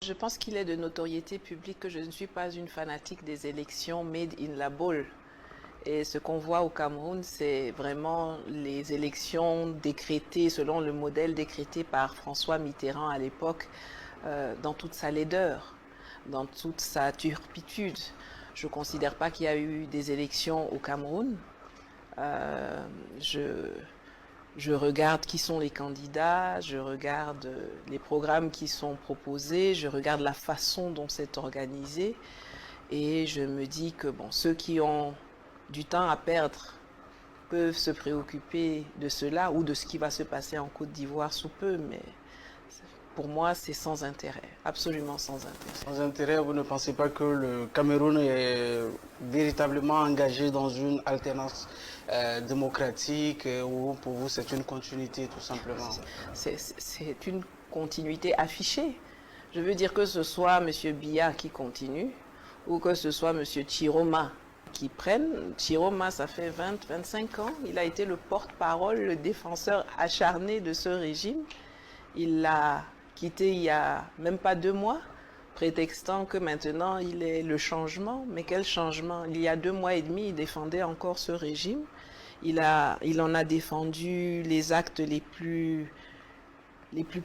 Je pense qu'il est de notoriété publique que je ne suis pas une fanatique des élections made in la boule. Et ce qu'on voit au Cameroun, c'est vraiment les élections décrétées selon le modèle décrété par François Mitterrand à l'époque, dans toute sa laideur, dans toute sa turpitude. Je ne considère pas qu'il y a eu des élections au Cameroun. Euh, je, je regarde qui sont les candidats, je regarde les programmes qui sont proposés, je regarde la façon dont c'est organisé et je me dis que bon, ceux qui ont du temps à perdre peuvent se préoccuper de cela ou de ce qui va se passer en Côte d'Ivoire sous peu, mais pour moi, c'est sans intérêt, absolument sans intérêt. Sans intérêt, vous ne pensez pas que le Cameroun est véritablement engagé dans une alternance démocratique ou pour vous c'est une continuité tout simplement? C'est une continuité affichée. Je veux dire que ce soit M. Biya qui continue ou que ce soit M. Chiroma qui prenne. Chiroma, ça fait 20-25 ans. Il a été le porte-parole, le défenseur acharné de ce régime. Il l'a quitté il y a même pas 2 mois, prétextant que maintenant il est le changement. Mais quel changement? Il y a 2 mois et demi, il défendait encore ce régime. Il en a défendu les actes les plus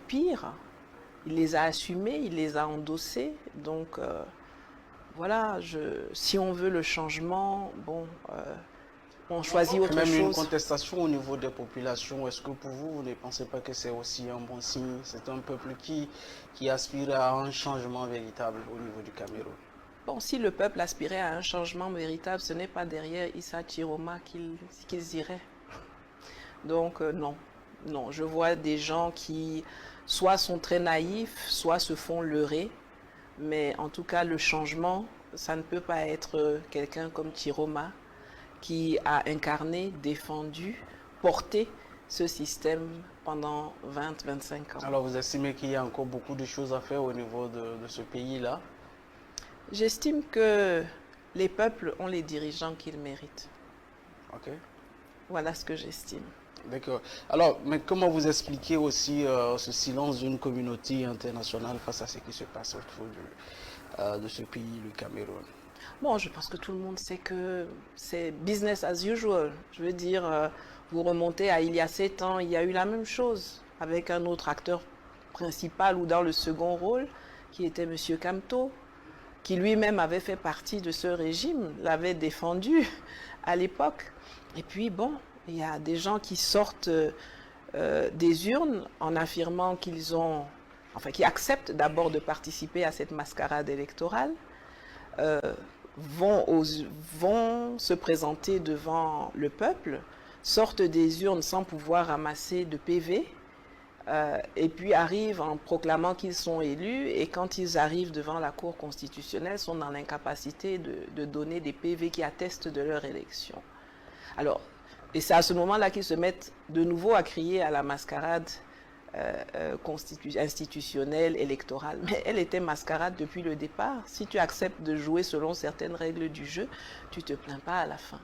pires. Il les a assumés, il les a endossés. Donc voilà, si on veut le changement, bon, on choisit autre chose. Même une contestation au niveau des populations, est-ce que pour vous, vous ne pensez pas que c'est aussi un bon signe? C'est un peuple qui aspire à un changement véritable au niveau du Cameroun. Bon, si le peuple aspirait à un changement véritable, ce n'est pas derrière Issa Chiroma qu'ils iraient. Donc non, non, je vois des gens qui soit sont très naïfs, soit se font leurrer. Mais en tout cas, le changement, ça ne peut pas être quelqu'un comme Chiroma qui a incarné, défendu, porté ce système pendant 20-25 ans. Alors vous estimez qu'il y a encore beaucoup de choses à faire au niveau de ce pays-là? J'estime que les peuples ont les dirigeants qu'ils méritent. Ok. Voilà ce que j'estime. D'accord. Alors, mais comment vous expliquez aussi ce silence d'une communauté internationale face à ce qui se passe autour de ce pays, le Cameroun? Bon, je pense que tout le monde sait que c'est business as usual. Je veux dire, vous remontez à il y a 7 ans, il y a eu la même chose avec un autre acteur principal ou dans le second rôle, qui était M. Kamto, qui lui-même avait fait partie de ce régime, l'avait défendu à l'époque. Et puis, bon, il y a des gens qui sortent des urnes en affirmant qui acceptent d'abord de participer à cette mascarade électorale, vont se présenter devant le peuple, sortent des urnes sans pouvoir ramasser de PV, et puis arrivent en proclamant qu'ils sont élus, et quand ils arrivent devant la Cour constitutionnelle, sont dans l'incapacité de donner des PV qui attestent de leur élection. Alors, et c'est à ce moment-là qu'ils se mettent de nouveau à crier à la mascarade institutionnelle, électorale. Mais elle était mascarade depuis le départ. Si tu acceptes de jouer selon certaines règles du jeu, tu ne te plains pas à la fin.